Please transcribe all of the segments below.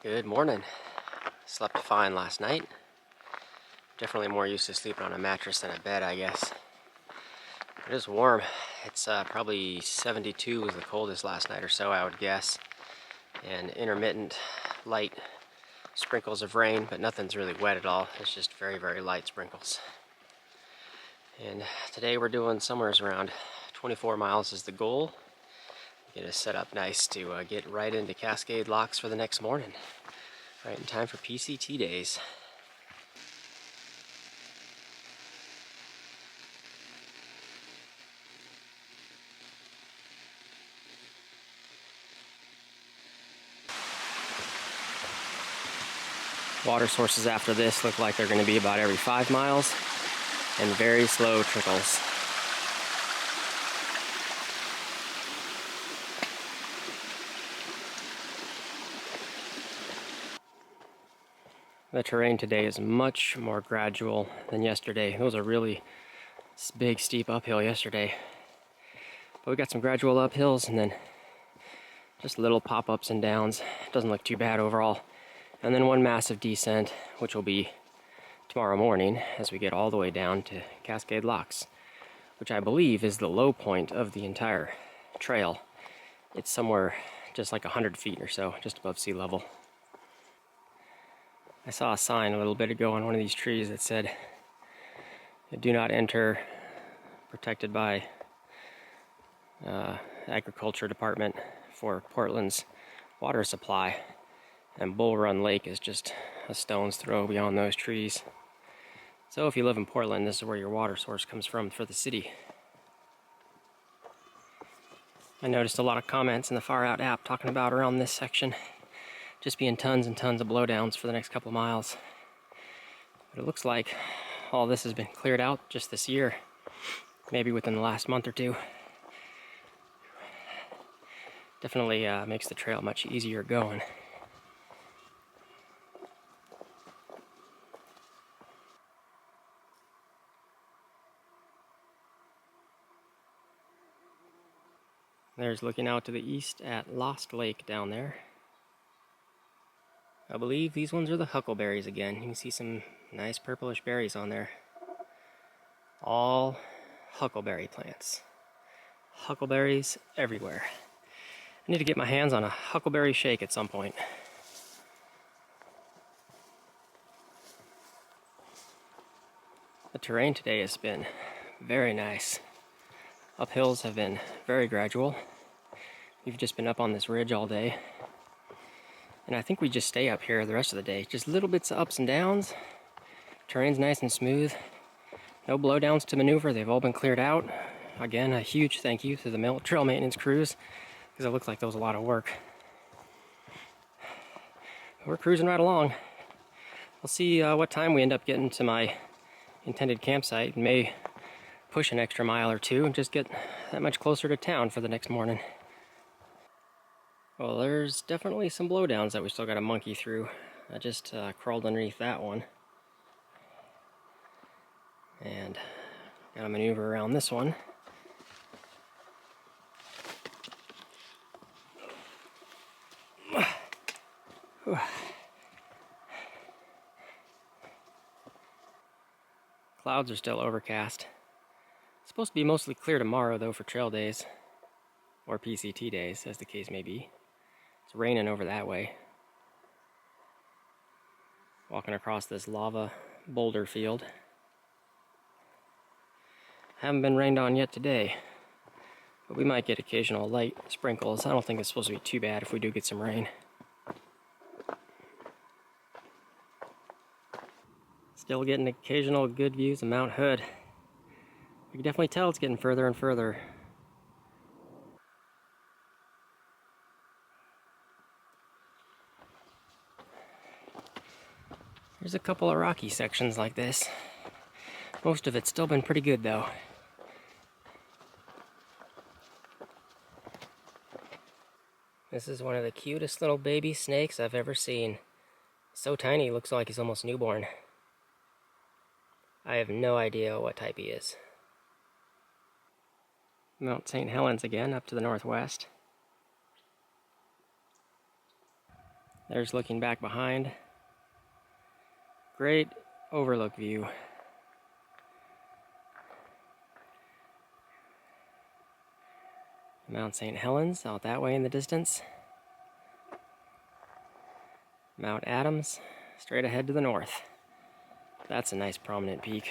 Good morning. Slept fine last night. Definitely more used to sleeping on a mattress than a bed, I guess. It is warm. It's probably 72 was the coldest last night or so, I would guess. And intermittent light sprinkles of rain, but nothing's really wet at all. It's just very, very light sprinkles. And today we're doing somewhere around 24 miles is the goal. Get us set up nice to get right into Cascade Locks for the next morning. Right in time for PCT days. Water sources after this look like they're going to be about every 5 miles and very slow trickles. The terrain today is much more gradual than yesterday. It was a really big steep uphill yesterday. But we got some gradual uphills and then just little pop-ups and downs. It doesn't look too bad overall. And then one massive descent, which will be tomorrow morning as we get all the way down to Cascade Locks, which I believe is the low point of the entire trail. It's somewhere just like 100 feet or so, just above sea level. I saw a sign a little bit ago on one of these trees that said, "Do not enter, protected by Agriculture Department for Portland's water supply." And Bull Run Lake is just a stone's throw beyond those trees. So if you live in Portland, this is where your water source comes from for the city. I noticed a lot of comments in the Far Out app talking about around this section just being tons and tons of blowdowns for the next couple of miles. But it looks like all this has been cleared out just this year, maybe within the last month or two. Definitely makes the trail much easier going. There's looking out to the east at Lost Lake down there. I believe these ones are the huckleberries again. You can see some nice purplish berries on there. All huckleberry plants. Huckleberries everywhere. I need to get my hands on a huckleberry shake at some point. The terrain today has been very nice. Uphills have been very gradual. We've just been up on this ridge all day. And I think we just stay up here the rest of the day. Just little bits of ups and downs. Terrain's nice and smooth. No blowdowns to maneuver. They've all been cleared out. Again, a huge thank you to the trail maintenance crews, because it looked like there was a lot of work. We're cruising right along. We'll see what time we end up getting to my intended campsite. May push an extra mile or two and just get that much closer to town for the next morning. Well, there's definitely some blowdowns that we still got to monkey through. I just crawled underneath that one. And got to maneuver around this one. Clouds are still overcast. It's supposed to be mostly clear tomorrow though for trail days. Or PCT days, as the case may be. It's raining over that way. Walking across this lava boulder field. Haven't been rained on yet today, but we might get occasional light sprinkles. I don't think it's supposed to be too bad if we do get some rain. Still getting occasional good views of Mount Hood. You can definitely tell it's getting further and further. There's a couple of rocky sections like this. Most of it's still been pretty good though. This is one of the cutest little baby snakes I've ever seen. So tiny, looks like he's almost newborn. I have no idea what type he is. Mount St Helens again, up to the northwest. There's looking back behind. Great overlook view. Mount St Helens out that way in the distance. Mount Adams straight ahead to the north. That's a nice prominent peak.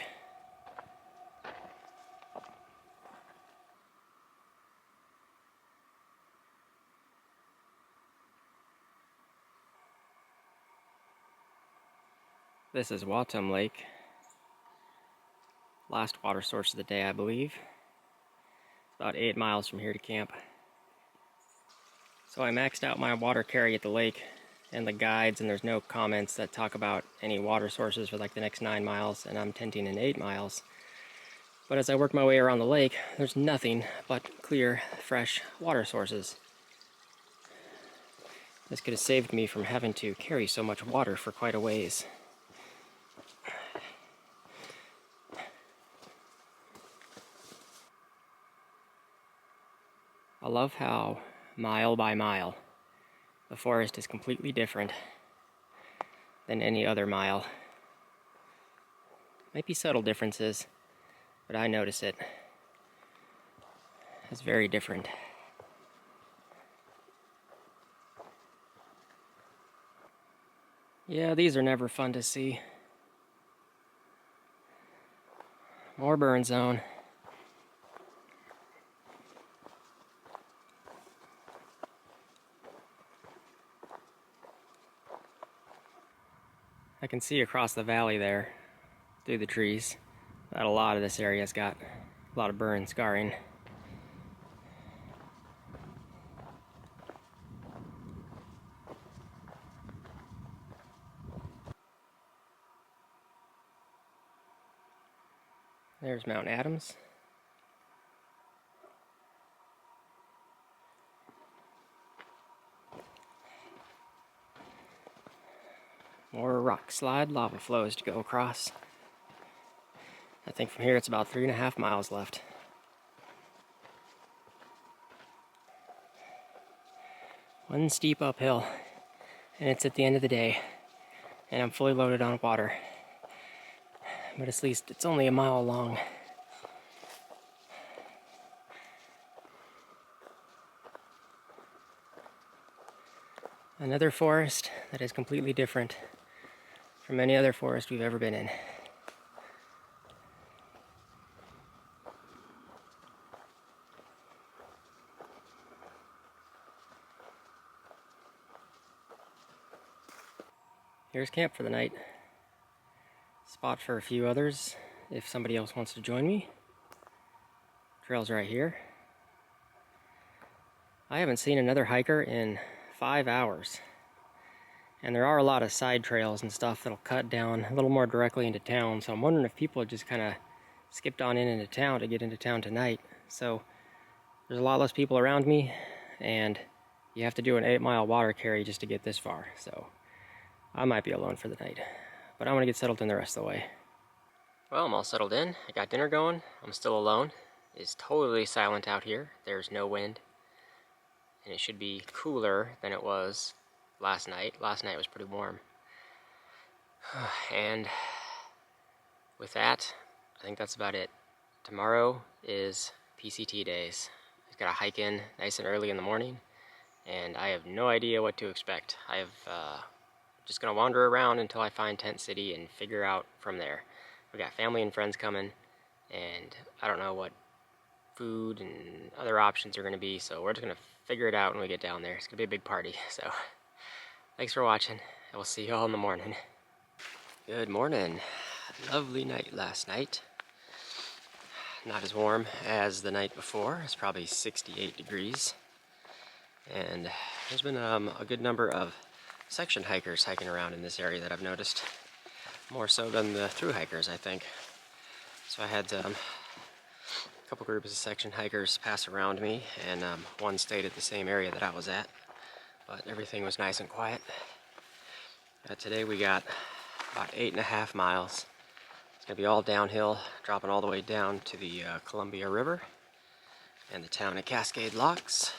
This is Watum Lake. Last water source of the day, I believe. It's about 8 miles from here to camp. So I maxed out my water carry at the lake and the guides, and there's no comments that talk about any water sources for like the next 9 miles, and I'm tenting in 8 miles. But as I work my way around the lake, there's nothing but clear, fresh water sources. This could have saved me from having to carry so much water for quite a ways. I love how, mile by mile, the forest is completely different than any other mile. Might be subtle differences, but I notice it. It's very different. Yeah, these are never fun to see. More burn zone. I can see across the valley there, through the trees, that a lot of this area's got a lot of burn scarring. There's Mount Adams. More rock slide lava flows to go across. I think from here it's about 3.5 miles left. One steep uphill, and it's at the end of the day, and I'm fully loaded on water. But at least it's only a mile long. Another forest that is completely different from any other forest we've ever been in. Here's camp for the night. Spot for a few others if somebody else wants to join me. Trail's right here. I haven't seen another hiker in 5 hours. And there are a lot of side trails and stuff that'll cut down a little more directly into town, so I'm wondering if people just kind of skipped on into town to get into town tonight. So there's a lot less people around me, and you have to do an 8-mile water carry just to get this far, so I might be alone for the night. But I'm gonna get settled in the rest of the way. Well, I'm all settled in. I got dinner going. I'm still alone. It's totally silent out here. There's no wind. And it should be cooler than it was last night. Last night was pretty warm. And with that, I think that's about it. Tomorrow is PCT days. I've got to hike in nice and early in the morning, and I have no idea what to expect. Just gonna wander around until I find Tent City and figure out from there. We got family and friends coming, and I don't know what food and other options are gonna be, so we're just gonna figure it out when we get down there. It's gonna be a big party, so thanks for watching, and we'll see you all in the morning. Good morning. Lovely night last night. Not as warm as the night before. It's probably 68 degrees. And there's been a good number of section hikers hiking around in this area that I've noticed. More so than the through hikers, I think. So I had a couple groups of section hikers pass around me, and one stayed at the same area that I was at. But everything was nice and quiet. Today we got about 8.5 miles. It's going to be all downhill, dropping all the way down to the Columbia River and the town of Cascade Locks,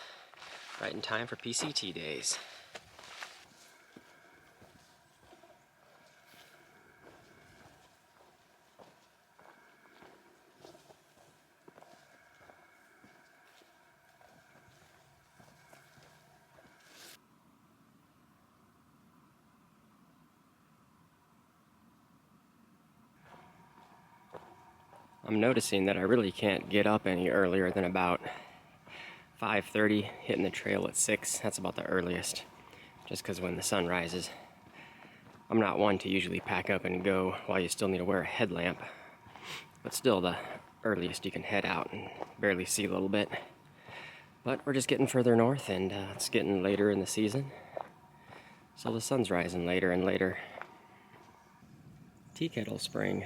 right in time for PCT days. I'm noticing that I really can't get up any earlier than about 5:30, hitting the trail at 6. That's about the earliest, just because when the sun rises. I'm not one to usually pack up and go while you still need to wear a headlamp, but still the earliest you can head out and barely see a little bit. But we're just getting further north, and it's getting later in the season, so the sun's rising later and later. Tea Kettle Spring.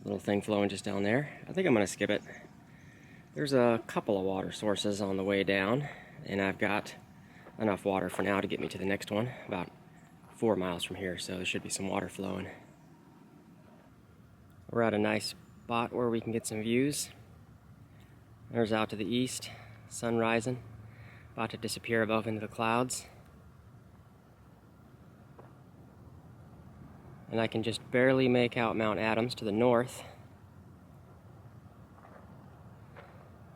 Little thing flowing just down there. I think I'm going to skip it. There's a couple of water sources on the way down, and I've got enough water for now to get me to the next one, about 4 miles from here, so there should be some water flowing. We're at a nice spot where we can get some views. There's out to the east, sun rising, about to disappear above into the clouds. And I can just barely make out Mount Adams to the north.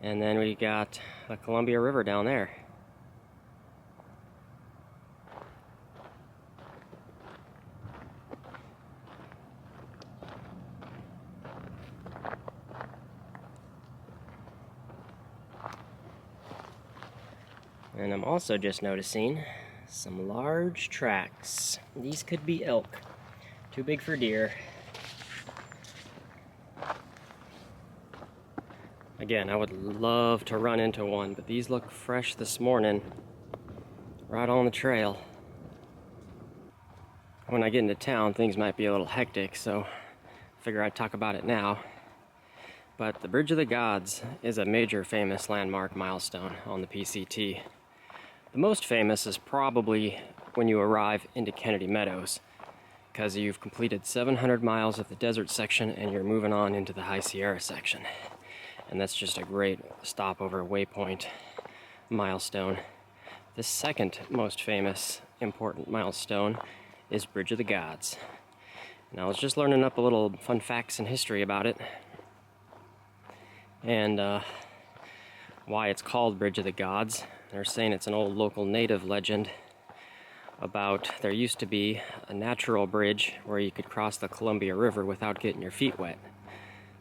And then we got the Columbia River down there. And I'm also just noticing some large tracks. These could be elk. Too big for deer. Again, I would love to run into one, but these look fresh this morning, right on the trail. When I get into town, things might be a little hectic, so I figure I'd talk about it now. But the Bridge of the Gods is a major famous landmark milestone on the PCT. The most famous is probably when you arrive into Kennedy Meadows, because you've completed 700 miles of the desert section and you're moving on into the High Sierra section. And that's just a great stopover waypoint milestone. The second most famous important milestone is Bridge of the Gods. And I was just learning up a little fun facts and history about it, and why it's called Bridge of the Gods. They're saying it's an old local native legend about there used to be a natural bridge where you could cross the Columbia River without getting your feet wet.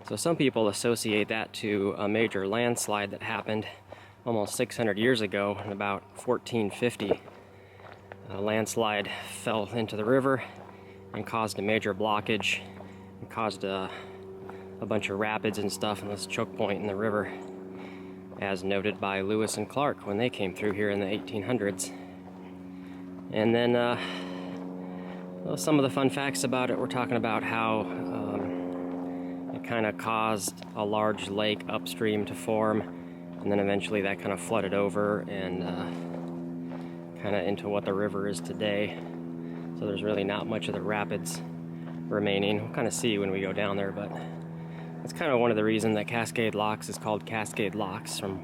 So some people associate that to a major landslide that happened almost 600 years ago in about 1450. A landslide fell into the river and caused a major blockage and caused a bunch of rapids and stuff in this choke point in the river, as noted by Lewis and Clark when they came through here in the 1800s. And then well, some of the fun facts about it, we're talking about how it kind of caused a large lake upstream to form, and then eventually that kind of flooded over and kind of into what the river is today. So there's really not much of the rapids remaining. We'll kind of see when we go down there, but that's kind of one of the reasons that Cascade Locks is called Cascade Locks, from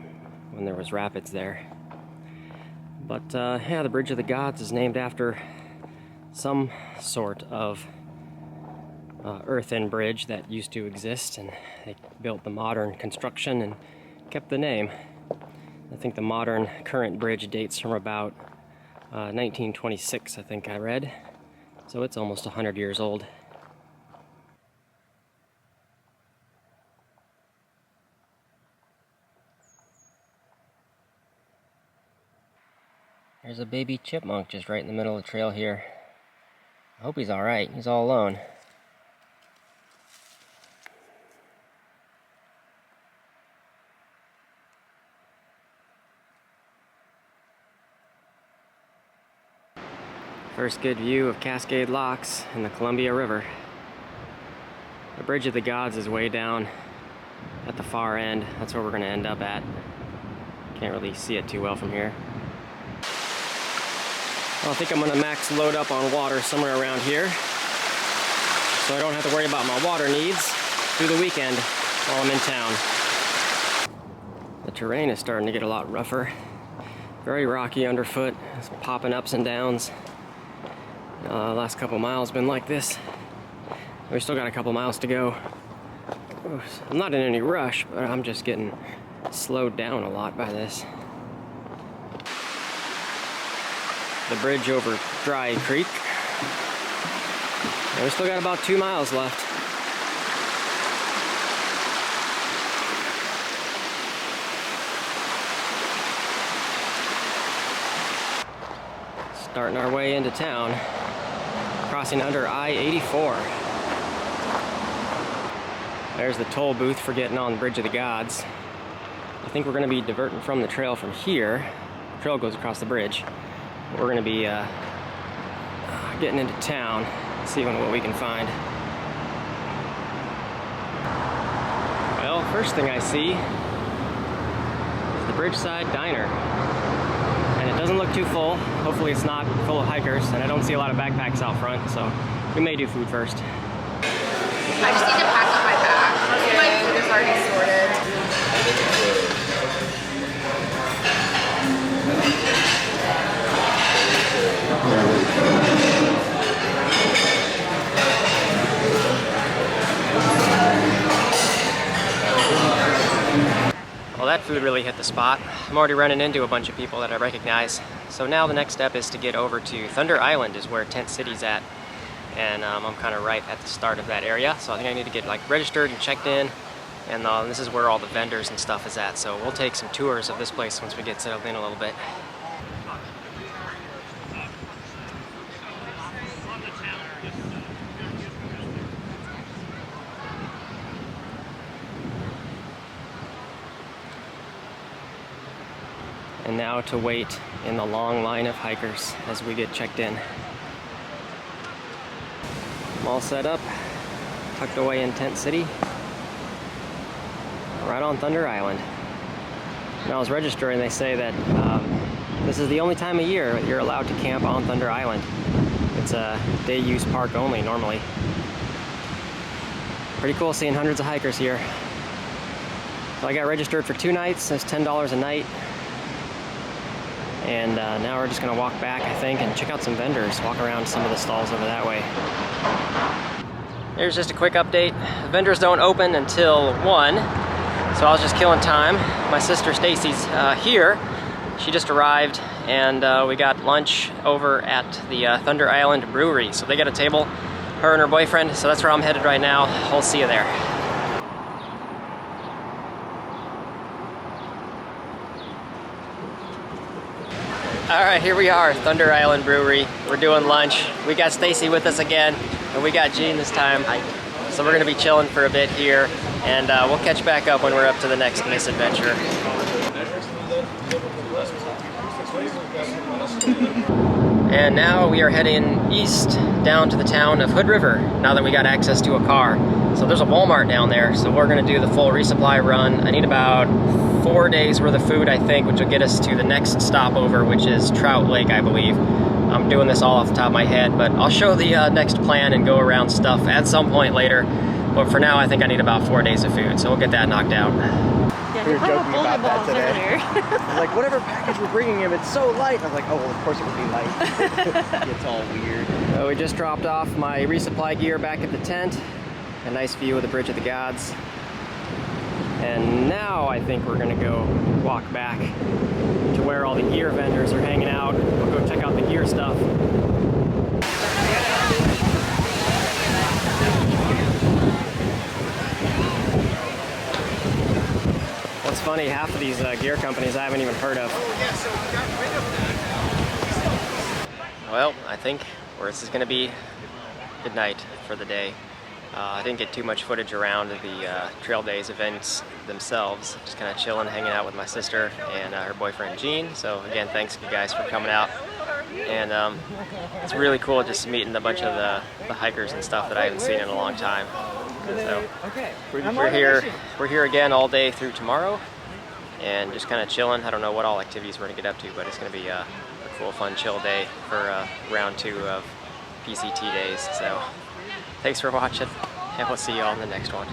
when there was rapids there. But yeah, the Bridge of the Gods is named after some sort of earthen bridge that used to exist, and they built the modern construction and kept the name. I think the modern current bridge dates from about 1926, I think I read. So it's almost 100 years old. There's a baby chipmunk just right in the middle of the trail here. I hope he's alright. He's all alone. First good view of Cascade Locks and the Columbia River. The Bridge of the Gods is way down at the far end. That's where we're going to end up at. Can't really see it too well from here. Well, I think I'm going to max load up on water somewhere around here, so I don't have to worry about my water needs through the weekend while I'm in town. The terrain is starting to get a lot rougher. Very rocky underfoot. It's popping ups and downs. Last couple miles been like this. We still got a couple miles to go. I'm not in any rush, but I'm just getting slowed down a lot by this. The bridge over Dry Creek. And we still got about 2 miles left. Starting our way into town, crossing under I-84. There's the toll booth for getting on the Bridge of the Gods. I think we're going to be diverting from the trail from here. The trail goes across the bridge. But we're going to be getting into town, seeing what we can find. Well, first thing I see is the Bridgeside Diner. And it doesn't look too full. Hopefully it's not full of hikers, and I don't see a lot of backpacks out front, so we may do food first. I just need to pack up my bag. My food is already sorted. Well, that food really hit the spot. I'm already running into a bunch of people that I recognize. So now the next step is to get over to Thunder Island, is where Tent City's at. And I'm kind of right at the start of that area. So I think I need to get like registered and checked in. And this is where all the vendors and stuff is at. So we'll take some tours of this place once we get settled in a little bit. And now to wait in the long line of hikers as we get checked in. I'm all set up, tucked away in Tent City, right on Thunder Island. When I was registering, they say that this is the only time of year you're allowed to camp on Thunder Island. It's a day use park only normally. Pretty cool seeing hundreds of hikers here. So I got registered for 2 nights, that's $10 a night. And now we're just gonna walk back, I think, and check out some vendors, walk around some of the stalls over that way. Here's just a quick update. The vendors don't open until 1, so I was just killing time. My sister Stacy's here. She just arrived, and we got lunch over at the Thunder Island Brewery. So they got a table, her and her boyfriend, so that's where I'm headed right now. I'll see you there. Alright, here we are, Thunder Island Brewery. We're doing lunch. We got Stacy with us again, and we got Gene this time. So we're gonna be chilling for a bit here, and we'll catch back up when we're up to the next misadventure. And now we are heading east down to the town of Hood River, now that we got access to a car. So there's a Walmart down there, so we're gonna do the full resupply run. I need about 4 days worth of food, I think, which will get us to the next stopover, which is Trout Lake, I believe. I'm doing this all off the top of my head, but I'll show the next plan and go around stuff at some point later. But for now, I think I need about 4 days of food, so we'll get that knocked out. Yeah, we were joking about that today. Like, whatever package we're bringing him, it's so light. I was like, oh, well, of course it would be light. It's all weird. So we just dropped off my resupply gear back at the tent. A nice view of the Bridge of the Gods. And now I think we're gonna go walk back to where all the gear vendors are hanging out. We'll go check out the gear stuff. What's funny, half of these gear companies I haven't even heard of. Well, I think this is gonna be good night for the day. I didn't get too much footage around the Trail Days events themselves. Just kind of chilling, hanging out with my sister and her boyfriend Gene. So again, thanks you guys for coming out. And it's really cool just meeting a bunch of the hikers and stuff that I haven't seen in a long time. So we're here again all day through tomorrow, and just kind of chilling. I don't know what all activities we're gonna get up to, but it's gonna be a cool, fun, chill day for round 2 of PCT days. So thanks for watching, and we'll see you all in the next one.